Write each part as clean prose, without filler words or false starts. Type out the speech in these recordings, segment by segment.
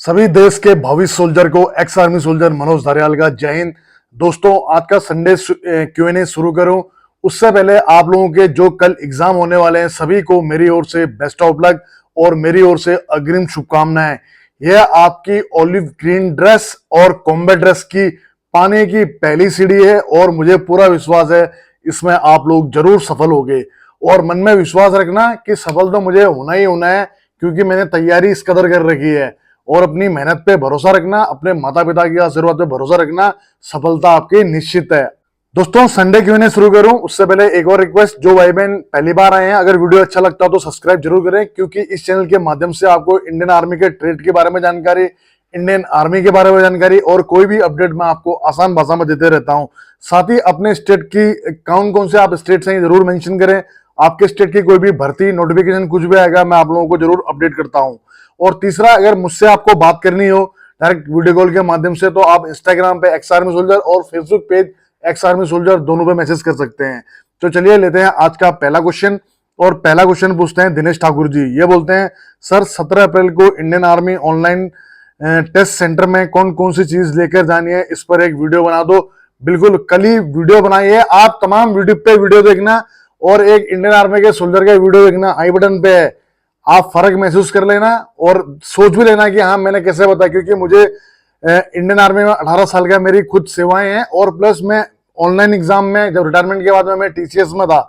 सभी देश के भावी सोल्जर को एक्स आर्मी सोल्जर मनोज धारियाल का जय हिंद। दोस्तों, आज का संडे Q&A शुरू करूं उससे पहले आप लोगों के जो कल एग्जाम होने वाले हैं सभी को मेरी ओर से बेस्ट ऑफ लक और मेरी ओर से अग्रिम शुभकामनाएं। यह आपकी ऑलिव ग्रीन ड्रेस और कॉम्बैट ड्रेस की पाने की पहली सीढ़ी है और मुझे पूरा विश्वास है इसमें आप लोग जरूर सफल होंगे। और मन में विश्वास रखना कि सफल तो मुझे होना ही होना है, क्योंकि मैंने तैयारी इस कदर कर रखी है। और अपनी मेहनत पे भरोसा रखना, अपने माता पिता के आशीर्वाद पे भरोसा रखना, सफलता आपकी निश्चित है। दोस्तों, संडे Q&A शुरू करूं उससे पहले एक और रिक्वेस्ट, जो भाई बहन पहली बार आए हैं, अगर वीडियो अच्छा लगता हो तो सब्सक्राइब जरूर करें, क्योंकि इस चैनल के माध्यम से आपको इंडियन आर्मी के ट्रेड के बारे में जानकारी, इंडियन आर्मी के बारे में जानकारी और कोई भी अपडेट मैं आपको आसान भाषा में देते रहता हूं। साथ ही अपने स्टेट की कौन से आप स्टेट से जरूर मेंशन करें। आपके स्टेट की कोई भी भर्ती नोटिफिकेशन कुछ भी आएगा मैं आप लोगों को जरूर अपडेट करता हूं। और तीसरा, अगर मुझसे आपको बात करनी हो डायरेक्ट वीडियो कॉल के माध्यम से, तो आप इंस्टाग्राम पे एक्स आर्मी सोल्जर और Facebook page ex army soldier दोनों पे मैसेज कर सकते हैं। तो चलिए लेते हैं आज का पहला क्वेश्चन। और पहला क्वेश्चन पूछते हैं दिनेश ठाकुर जी। ये बोलते हैं, सर 17 अप्रैल को Indian Army online test centre में कौन कौन सी चीज लेकर जानी है, इस पर एक वीडियो बना दो। बिल्कुल, कल ही वीडियो बनाई है, आप तमाम यूट्यूब पे वीडियो देखना और एक इंडियन आर्मी के सोल्जर का वीडियो देखना, आई बटन पे है। आप फर्क महसूस कर लेना और सोच भी लेना कि हाँ मैंने कैसे बताया, क्योंकि मुझे इंडियन आर्मी में 18 साल का मेरी खुद सेवाएं हैं और प्लस मैं ऑनलाइन एग्जाम में, जब रिटायरमेंट के बाद में मैं TCS में था,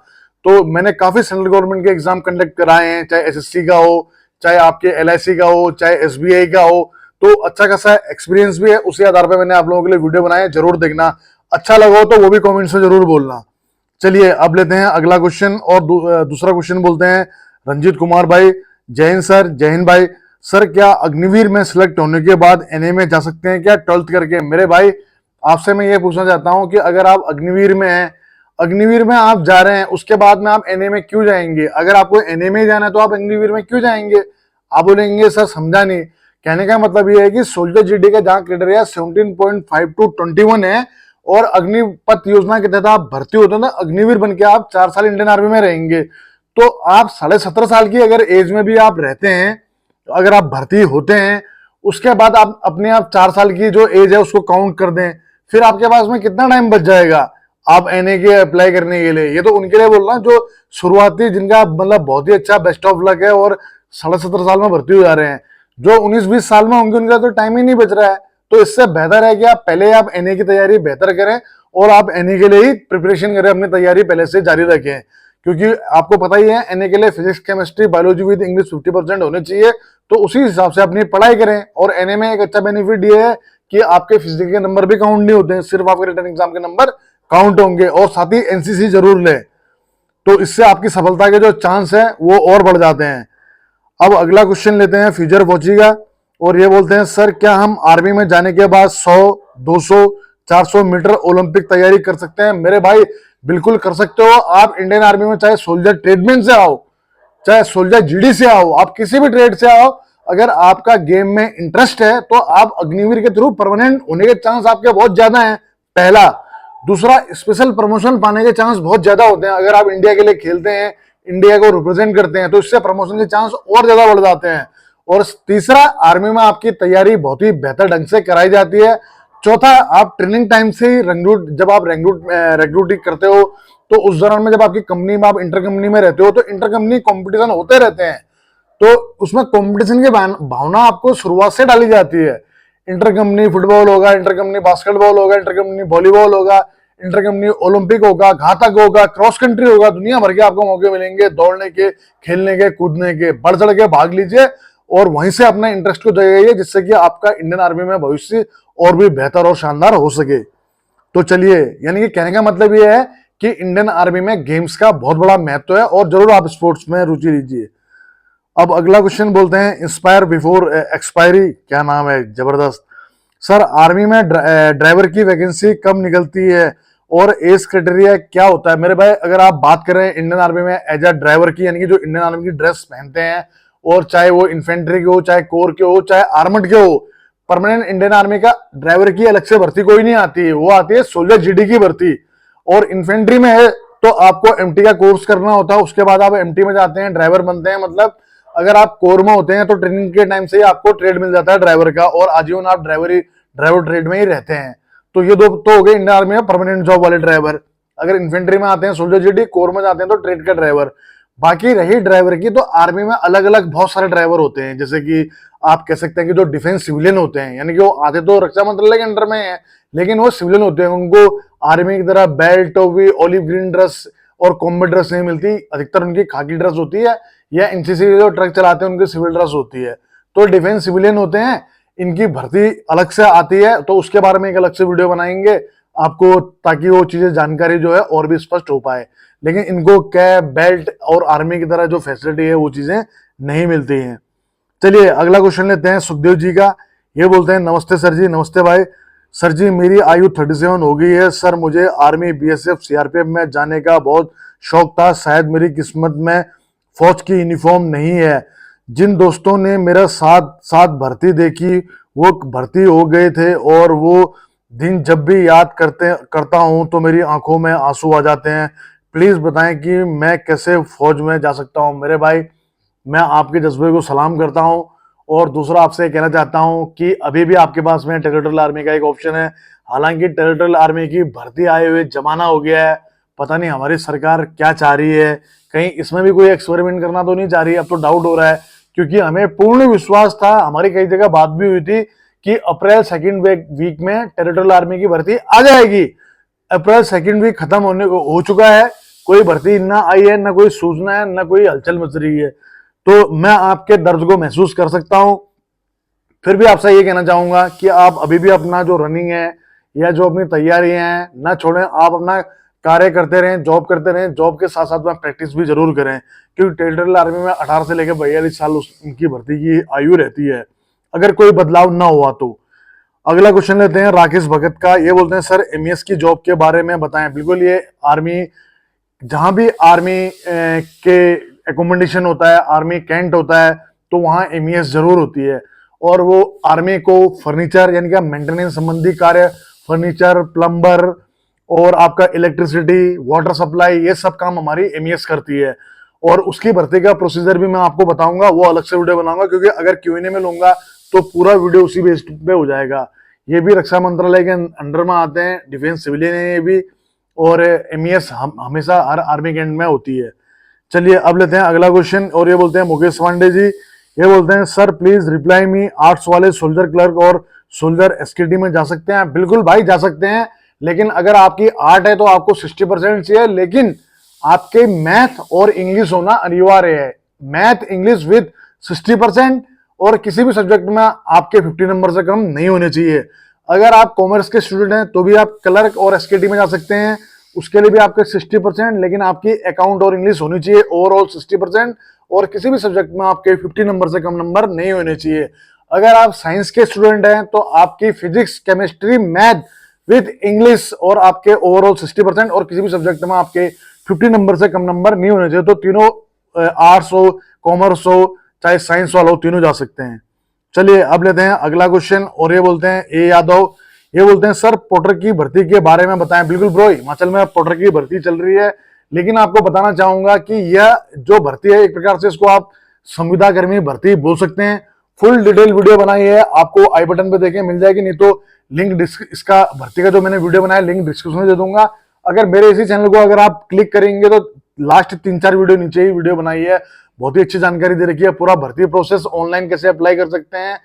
तो मैंने काफी सेंट्रल गवर्नमेंट के एग्जाम कंडक्ट कराए हैं, चाहे SSC का हो, चाहे आपके LIC का हो, चाहे SBI का हो। तो अच्छा खासा एक्सपीरियंस भी है, उसी आधार पर मैंने आप लोगों के लिए वीडियो बनाए, जरूर देखना। अच्छा लगा हो तो वो भी कॉमेंट्स में जरूर बोलना। चलिए अब लेते हैं अगला क्वेश्चन। और दूसरा क्वेश्चन बोलते हैं रंजीत कुमार भाई। जय हिंद सर। जय हिंद भाई। सर, क्या अग्निवीर में सिलेक्ट होने के बाद NA में जा सकते हैं क्या 12th करके? मेरे भाई, आपसे मैं ये पूछना चाहता हूं कि अगर आप अग्निवीर में हैं, अग्निवीर में आप जा रहे हैं, उसके बाद में आप NA में क्यों जाएंगे? अगर आपको NA में जाना है तो आप अग्निवीर में क्यों जाएंगे? आप बोलेंगे सर समझा नहीं। कहने का मतलब ये है कि सोल्जर GD का जहां क्राइटेरिया 17.5 to 21 है और अग्निपथ योजना के तहत आप भर्ती होते हैं ना, अग्निवीर बन के आप 4 साल इंडियन आर्मी में रहेंगे। तो आप 17.5 साल की अगर एज में भी आप रहते हैं, तो अगर आप भर्ती होते हैं, उसके बाद आप अपने आप 4 साल की जो एज है उसको काउंट कर दें, फिर आपके पास में कितना टाइम बच जाएगा आप NA के अप्लाई करने के लिए? ये तो उनके लिए बोल रहा हूं जो शुरुआती, जिनका मतलब बहुत ही अच्छा बेस्ट ऑफ लक है और 17.5 साल में भर्ती हो जा रहे हैं। जो 19-20 साल में होंगे उनका तो टाइम ही नहीं बच रहा है। तो इससे बेहतर है कि आप पहले आप NA की तैयारी बेहतर करें और आप NA के लिए ही प्रिपरेशन करें, अपनी तैयारी पहले से जारी रखें। क्योंकि आपको पता ही है NA के लिए physics, chemistry, biology with English 50% होने चाहिए, तो उसी हिसाब से अपनी पढ़ाई करें। और NA में एक अच्छा बेनिफिट ये है कि आपके फिजिक्स के नंबर भी काउंट नहीं होते हैं, सिर्फ आपके रिटर्न एग्जाम के नंबर काउंट होंगे। और साथ ही NCC जरूर लें, तो इससे आपकी सफलता के जो चांस है वो और बढ़ जाते हैं। अब अगला क्वेश्चन लेते हैं फ्यूचर फौजी का। और ये बोलते हैं, सर क्या हम आर्मी में जाने के बाद 100, 200, 400 मीटर ओलंपिक तैयारी कर सकते हैं? मेरे भाई, बिल्कुल कर सकते हो। आप इंडियन आर्मी में चाहे सोल्जर ट्रेडमैन से आओ, चाहे सोल्जर GD से आओ, आप किसी भी ट्रेड से आओ, अगर आपका गेम में इंटरेस्ट है तो आप अग्निवीर के थ्रू परमानेंट होने के चांस आपके बहुत ज्यादा हैं, पहला। दूसरा, स्पेशल प्रमोशन पाने के चांस बहुत ज्यादा होते हैं। अगर आप इंडिया के लिए खेलते हैं, इंडिया को रिप्रेजेंट करते हैं, तो इससे प्रमोशन के चांस और ज्यादा बढ़ जाते हैं। और तीसरा, आर्मी में आपकी तैयारी बहुत ही बेहतर ढंग से कराई जाती है। चौथा, आप ट्रेनिंग टाइम से ही जब आप रिक्रूटिंग करते हो, तो उस दौरान में जब आपकी कंपनी में, आप इंटर कंपनी में रहते हो, तो इंटर कंपनी कॉम्पिटिशन होते रहते हैं। तो उसमें कॉम्पिटिशन की भावना आपको शुरुआत से डाली जाती है। इंटर कंपनी फुटबॉल होगा, इंटर कंपनी बास्केटबॉल होगा, इंटर कंपनी वॉलीबॉल होगा, इंटर कंपनी ओलंपिक होगा, घातक होगा, क्रॉस कंट्री होगा, दुनिया भर के आपको मौके मिलेंगे दौड़ने के, खेलने के, कूदने के। बढ़ चढ़ के भाग लीजिए और वहीं से अपने इंटरेस्ट को जगाइए, जिससे कि आपका इंडियन आर्मी में भविष्य और भी बेहतर और शानदार हो सके। तो चलिए, यानी कि कहने का मतलब ये है कि इंडियन आर्मी में गेम्स का बहुत बड़ा महत्व है और जरूर आप स्पोर्ट्स में रुचि लीजिए। अब अगला क्वेश्चन बोलते हैं, इंस्पायर बिफोर एक्सपायरी, क्या नाम है, जबरदस्त। सर, आर्मी में ड्राइवर की वैकेंसी कब निकलती है और एज क्राइटेरिया क्या होता है? मेरे भाई, अगर आप बात करें इंडियन आर्मी में एज अ ड्राइवर की, यानी कि जो इंडियन आर्मी की ड्रेस पहनते हैं, और चाहे वो इन्फेंट्री के हो, चाहे कोर के हो, चाहे आर्मड के हो, परमानेंट इंडियन आर्मी का ड्राइवर की अलग से भर्ती कोई नहीं आती है, वो आती है सोल्जर GD की भर्ती। और इन्फेंट्री में है तो आपको MT का कोर्स करना होता है, उसके बाद आप MT में जाते हैं, ड्राइवर बनते हैं, मतलब अगर आप कोर में होते हैं तो ट्रेनिंग के टाइम से ही आपको ट्रेड मिल जाता है ड्राइवर का, और आजीवन आप ड्राइवर ट्रेड में ही रहते हैं। तो ये दो तो हो गए इंडियन आर्मी में परमानेंट जॉब वाले ड्राइवर। अगर इन्फेंट्री में आते हैं सोल्जर जीडी, कोर में जाते हैं तो ट्रेड का ड्राइवर। बाकी रही ड्राइवर की, तो आर्मी में अलग अलग बहुत सारे ड्राइवर होते हैं। जैसे कि आप कह सकते हैं कि जो डिफेंस सिविलियन होते हैं, यानी कि वो आते तो रक्षा मंत्रालय के अंडर में है, लेकिन वो सिविलियन होते हैं। उनको आर्मी की तरह बेल्ट, टोपी, ऑलिव ग्रीन ड्रेस और कॉम्बैट ड्रेस नहीं मिलती। अधिकतर उनकी खाकी ड्रेस होती है, या एनसीसी जो ट्रक चलाते हैं उनकी सिविल ड्रेस होती है। तो डिफेंस सिविलियन होते हैं, इनकी भर्ती अलग से आती है, तो उसके बारे में एक अलग से वीडियो बनाएंगे आपको, ताकि वो चीजें जानकारी जो है और भी स्पष्ट हो पाए। लेकिन इनको कैप, बेल्ट और आर्मी की तरह जो फैसिलिटी है वो चीजें नहीं मिलती हैं। चलिए अगला क्वेश्चन लेते हैं सुखदेव जी का। ये बोलते हैं, नमस्ते सर जी। नमस्ते भाई। सर जी मेरी आयु 37 हो गई है सर, मुझे आर्मी, बीएसएफ, सीआरपीएफ में जाने का बहुत शौक था। शायद मेरी किस्मत में फौज की यूनिफॉर्म नहीं है। जिन दोस्तों ने मेरा साथ साथ भर्ती देखी वो भर्ती हो गए थे, और वो दिन जब भी याद करता हूं तो मेरी आंखों में आंसू आ जाते हैं। प्लीज बताएं कि मैं कैसे फौज में जा सकता हूं। मेरे भाई, मैं आपके जज्बे को सलाम करता हूं, और दूसरा आपसे कहना चाहता हूं कि अभी भी आपके पास में टेरिटोरियल आर्मी का एक ऑप्शन है। हालांकि टेरिटोरियल आर्मी की भर्ती आए हुए जमाना हो गया है, पता नहीं हमारी सरकार क्या चाह रही है, कहीं इसमें भी कोई एक्सपेरिमेंट करना तो नहीं चाह रही। अब तो डाउट हो रहा है, क्योंकि हमें पूर्ण विश्वास था, हमारी कई जगह बात भी हुई थी कि अप्रैल सेकेंड वीक में टेरिटोरियल आर्मी की भर्ती आ जाएगी। अप्रैल सेकेंड वीक खत्म हो चुका है, कोई भर्ती ना आई है, ना कोई सूचना है, ना कोई हलचल मच रही है। तो मैं आपके दर्द को महसूस कर सकता हूं। फिर भी आपसे ये कहना चाहूंगा कि आप अभी भी अपना जो रनिंग है या जो अपनी तैयारियां हैं ना छोड़ें। आप अपना कार्य करते रहें, जॉब करते रहें, जॉब के साथ साथ में प्रैक्टिस भी जरूर करें, क्योंकि टेरिटोरियल आर्मी में 18 से लेकर 42 साल उनकी भर्ती की आयु रहती है, अगर कोई बदलाव ना हुआ तो। अगला क्वेश्चन लेते हैं राकेश भगत का। ये बोलते हैं, सर एमईएस की जॉब के बारे में बताएं। बिल्कुल, ये आर्मी, जहां भी आर्मी के एकोमोडेशन होता है, आर्मी कैंट होता है, तो वहां एमईएस जरूर होती है। और वो आर्मी को फर्नीचर यानी कि मेंटेनेंस संबंधी कार्य, फर्नीचर, प्लम्बर और आपका इलेक्ट्रिसिटी, वाटर सप्लाई, ये सब काम हमारी एमईएस करती है। और उसकी भर्ती का प्रोसीजर भी मैं आपको बताऊंगा, वो अलग से वीडियो बनाऊंगा, क्योंकि अगर क्यूएनए में लूंगा तो पूरा वीडियो उसी बेस पे हो जाएगा। ये भी रक्षा मंत्रालय के अंडर में आते हैं, डिफेंस सिविलियन है ये भी, और एमईएस हमेशा हर आर्मी कैंट में होती है। चलिए अब लेते हैं अगला क्वेश्चन, और ये बोलते हैं मुकेश पांडे जी। ये बोलते हैं, sir please reply me, arts वाले सोल्जर क्लर्क और सोल्जर एसकेटी में जा सकते हैं? बिल्कुल भाई, जा सकते हैं, लेकिन अगर आपकी आर्ट है तो आपको 60% चाहिए, लेकिन आपके मैथ और इंग्लिश होना अनिवार्य है। मैथ इंग्लिश विद 60%, और किसी भी सब्जेक्ट में आपके 50 नंबर से कम नहीं होने चाहिए। अगर आप कॉमर्स के स्टूडेंट हैं तो भी आप क्लर्क और एसकेटी में जा सकते हैं, उसके लिए भी आपके 60%, लेकिन आपकी अकाउंट और इंग्लिश होनी चाहिए ओवरऑल 60%, और किसी भी सब्जेक्ट में आपके 50 नंबर से कम नंबर नहीं होने चाहिए। अगर आप साइंस के स्टूडेंट हैं तो आपकी physics, chemistry, math with English और आपके ओवरऑल 60%, और किसी भी सब्जेक्ट में आपके 50 नंबर से कम नंबर नहीं होने चाहिए। तो तीनों, आर्ट्स हो, कॉमर्स हो, चाहे साइंस वाला हो, तीनों जा सकते हैं। चलिए अब लेते हैं अगला क्वेश्चन, और ये बोलते हैं ए यादव। ये बोलते हैं, सर पोर्टर की भर्ती के बारे में बताएं। बिल्कुल ब्रो, हिमाचल में पोर्टर की भर्ती चल रही है, लेकिन आपको बताना चाहूंगा कि यह जो भर्ती है, एक प्रकार से इसको आप संविदा कर्मी भर्ती बोल सकते हैं। फुल डिटेल वीडियो बनाई है, आपको आई बटन पे देखें मिल जाएगी, नहीं तो लिंक इसका भर्ती का जो मैंने वीडियो बनाया लिंक डिस्क्रिप्शन में दे दूंगा। अगर मेरे इसी चैनल को अगर आप क्लिक करेंगे तो लास्ट 3-4 वीडियो नीचे ही वीडियो बनाई है, बहुत ही अच्छी जानकारी दे रखी है। पूरा भर्ती प्रोसेस, ऑनलाइन कैसे अप्लाई कर सकते हैं,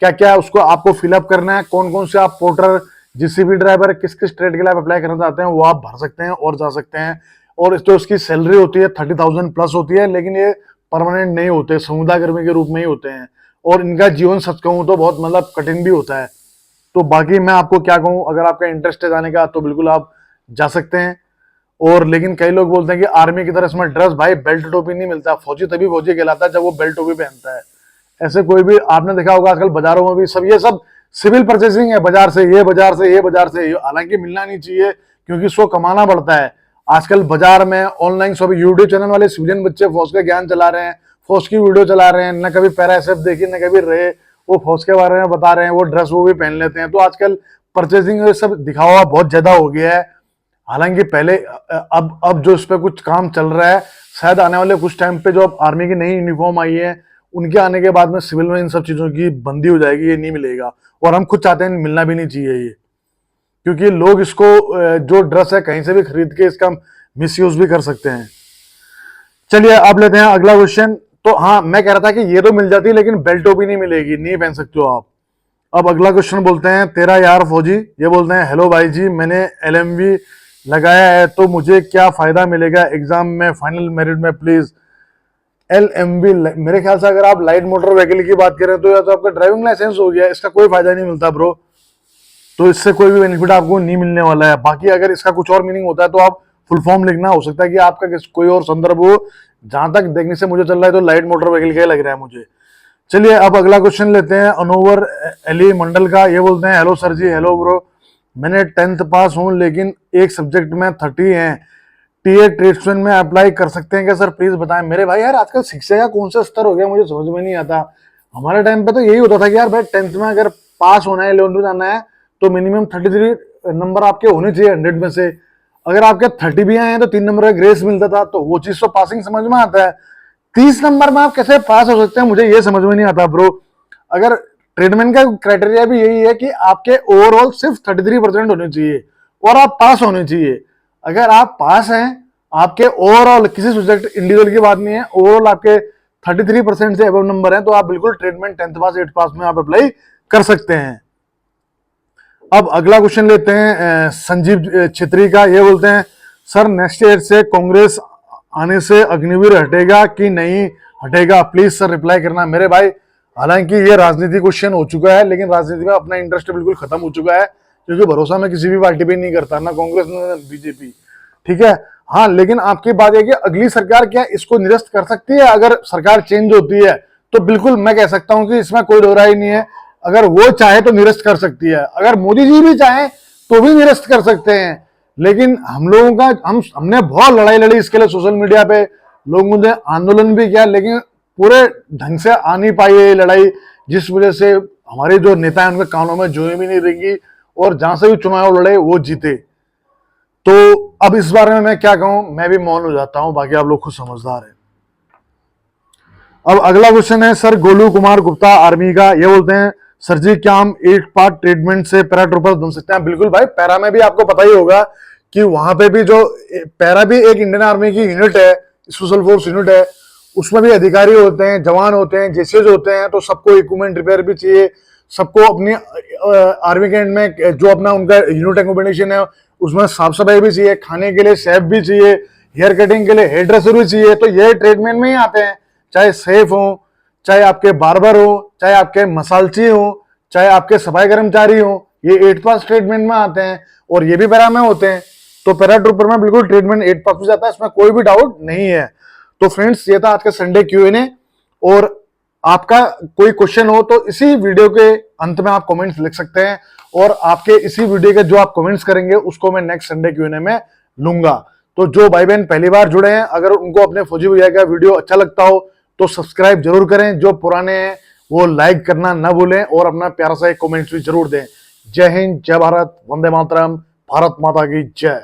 क्या क्या उसको आपको फिलअप करना है, कौन कौन से आप पोर्टर, जीसीबी ड्राइवर, किस किस ट्रेड के लिए आप अप्लाई करना चाहते हैं, वो आप भर सकते हैं और जा सकते हैं। और जो उसकी सैलरी होती है 30,000 प्लस होती है, लेकिन ये परमानेंट नहीं होते, संविदा कर्मी के रूप में ही होते हैं, और इनका जीवन सच कहूं तो बहुत मतलब कठिन भी होता है। तो बाकी मैं आपको क्या कहूं, अगर आपका इंटरेस्ट है जाने का तो बिल्कुल आप जा सकते हैं। और लेकिन कई लोग बोलते हैं कि आर्मी की तरह इसमें ड्रेस, भाई बेल्ट टोपी नहीं मिलता, फौजी तभी फौजी कहलाता है जब वो बेल्ट टोपी पहनता है। ऐसे कोई भी आपने देखा होगा आजकल बाजारों में भी सब ये सब सिविल परचेसिंग है, बाजार से ये, बाजार से ये, बाजार से ये, हालांकि मिलना नहीं चाहिए क्योंकि इसको कमाना पड़ता है। आजकल बाजार में ऑनलाइन सब यूट्यूब चैनल वाले सिविलियन बच्चे फौज का ज्ञान चला रहे हैं, फौज की वीडियो चला रहे हैं, न कभी पैरा एसएफ देखी न कभी रहे, वो फौज के बारे में बता रहे हैं, वो ड्रेस वो भी पहन लेते हैं। तो आजकल परचेसिंग सब दिखावा बहुत ज्यादा हो गया है। हालांकि पहले, अब जो इस पे कुछ काम चल रहा है, शायद आने वाले कुछ टाइम पे जो अब आर्मी की नई यूनिफॉर्म आई है उनके आने के बाद में सिविल में इन सब चीजों की बंदी हो जाएगी, ये नहीं मिलेगा। और हम खुद चाहते हैं मिलना भी नहीं चाहिए ये, क्योंकि लोग इसको जो ड्रेस है कहीं से भी खरीद के इसका मिसयूज भी कर सकते हैं। चलिए अब लेते हैं अगला क्वेश्चन। तो हाँ, मैं कह रहा था कि ये तो मिल जाती है लेकिन बेल्ट टोपी नहीं मिलेगी, नहीं पहन सकते हो आप। अब अगला क्वेश्चन बोलते हैं तेरा यार फौजी, ये बोलते हैं हेलो भाई जी, मैंने एलएमवी लगाया है तो मुझे क्या फायदा मिलेगा एग्जाम में फाइनल मेरिट में प्लीज। एलएमवी, मेरे ख्याल से अगर आप लाइट मोटर व्हीकल की बात करें तो या तो आपका ड्राइविंग लाइसेंस हो गया, इसका कोई फायदा नहीं मिलता ब्रो, तो इससे कोई भी बेनिफिट आपको नहीं मिलने वाला है। बाकी अगर इसका कुछ और मीनिंग होता है तो आप फुल फॉर्म लिखना, हो सकता है कि आपका कोई और संदर्भ हो। जहां तक देखने से मुझे चल रहा है तो लाइट मोटर व्हीकल का ही लग रहा है मुझे। चलिए अब अगला क्वेश्चन लेते हैं अनोवर एली मंडल का, ये बोलते हैं हेलो सर जी, हेलो ब्रो, मैंने 10th पास हूं लेकिन एक सब्जेक्ट में 30 हैं, टीए ट्रेड्समैन में अप्लाई कर सकते हैं क्या सर, प्लीज बताएं। मेरे भाई यार आजकल शिक्षा का कौन सा स्तर हो गया मुझे समझ में नहीं आता। हमारे टाइम पे तो यही होता था कि यार भाई 10th में अगर पास होना है, 11th में जाना है तो मिनिमम 33 नंबर आपके होने चाहिए 100 में से। अगर आपके 30 भी आए हैं तो 3 नंबर का ग्रेस मिलता था, तो वो चीज तो पासिंग समझ में आता है। 30 नंबर में आप कैसे पास हो सकते हैं, मुझे ये समझ में नहीं आता ब्रो। अगर ट्रेडमैन का क्राइटेरिया भी यही है कि आपके ओवरऑल सिर्फ 33% होने चाहिए और आप पास होने चाहिए। अगर आप पास हैं, आपके ओवरऑल किसी सब्जेक्ट इंडिविजुअल की बात नहीं है, ओवरऑल आपके 33% से अबव नंबर है तो आप बिल्कुल ट्रेडमैन 10th पास 8th पास में आप अप्लाई कर सकते हैं। अब अगला क्वेश्चन लेते हैं संजीव छेत्री का, ये बोलते हैं सर नेक्स्ट ईयर से कांग्रेस आने से अग्निवीर हटेगा कि नहीं हटेगा, प्लीज सर रिप्लाई करना। मेरे भाई हालांकि ये राजनीति क्वेश्चन हो चुका है लेकिन राजनीति में अपना इंटरेस्ट बिल्कुल खत्म हो चुका है, क्योंकि भरोसा मैं किसी भी पार्टी पे नहीं करता, ना कांग्रेस ना बीजेपी, ठीक है। हाँ लेकिन आपकी बात है कि अगली सरकार क्या इसको निरस्त कर सकती है, अगर सरकार चेंज होती है तो बिल्कुल मैं कह सकता हूं कि इसमें कोई दो राय नहीं है। अगर वो चाहे तो निरस्त कर सकती है, अगर मोदी जी भी चाहे तो भी निरस्त कर सकते हैं। लेकिन हम लोगों का हमने बहुत लड़ाई लड़ी इसके लिए, सोशल मीडिया पे लोगों ने आंदोलन भी किया, लेकिन पूरे ढंग से आ नहीं पाई ये लड़ाई, जिस वजह से हमारे जो नेता हैं उनके कानों में जोएं भी नहीं रहेंगी और जहां से भी चुनाव लड़े वो जीते। तो अब इस बारे में मैं क्या कहूं, मैं भी मौन हो जाता हूं, बाकी आप लोग खुद समझदार हैं। अब अगला क्वेश्चन है सर गोलू कुमार गुप्ता आर्मी का, ये बोलते हैं सर जी क्या हम 8 पार्ट ट्रीटमेंट से पैराट्रूपर बन सकते हैं। बिल्कुल भाई, पैरा में भी आपको पता ही होगा कि वहां पे भी जो पैरा भी एक इंडियन आर्मी की यूनिट है, स्पेशल फोर्स यूनिट है, उसमें भी अधिकारी होते हैं, जवान होते हैं, जेसीएस होते हैं, तो सबको इक्विपमेंट रिपेयर भी चाहिए, सबको अपनी आर्मी कैंट में जो अपना उनका यूनिट एकोमोडेशन है उसमें साफ सफाई भी चाहिए, खाने के लिए शेफ भी चाहिए, हेयर कटिंग के लिए हेयर ड्रेसर भी चाहिए, तो ये ट्रीटमेंट में ही आते हैं। चाहे शेफ हो, चाहे आपके बार्बर हो, चाहे आपके मसालची हो, चाहे आपके सफाई कर्मचारी हो, ये 8 पास ट्रीटमेंट में आते हैं और ये भी पैरा में होते हैं। तो पैराट्रूपर में बिल्कुल ट्रीटमेंट 8 पास हो जाता है, इसमें कोई भी डाउट नहीं है। तो फ्रेंड्स ये था आज का संडे Q&A, और आपका कोई क्वेश्चन हो तो इसी वीडियो के अंत में आप कमेंट्स लिख सकते हैं, और आपके इसी वीडियो के जो आप कमेंट्स करेंगे उसको मैं नेक्स्ट संडे Q&A में लूंगा। तो जो भाई बहन पहली बार जुड़े हैं, अगर उनको अपने फौजी भैया का वीडियो अच्छा लगता हो तो सब्सक्राइब जरूर करें, जो पुराने हैं वो लाइक करना ना भूलें और अपना प्यारा सा एक कमेंट्स भी जरूर दें। जय हिंद, जय भारत, वंदे मातरम, भारत माता की जय।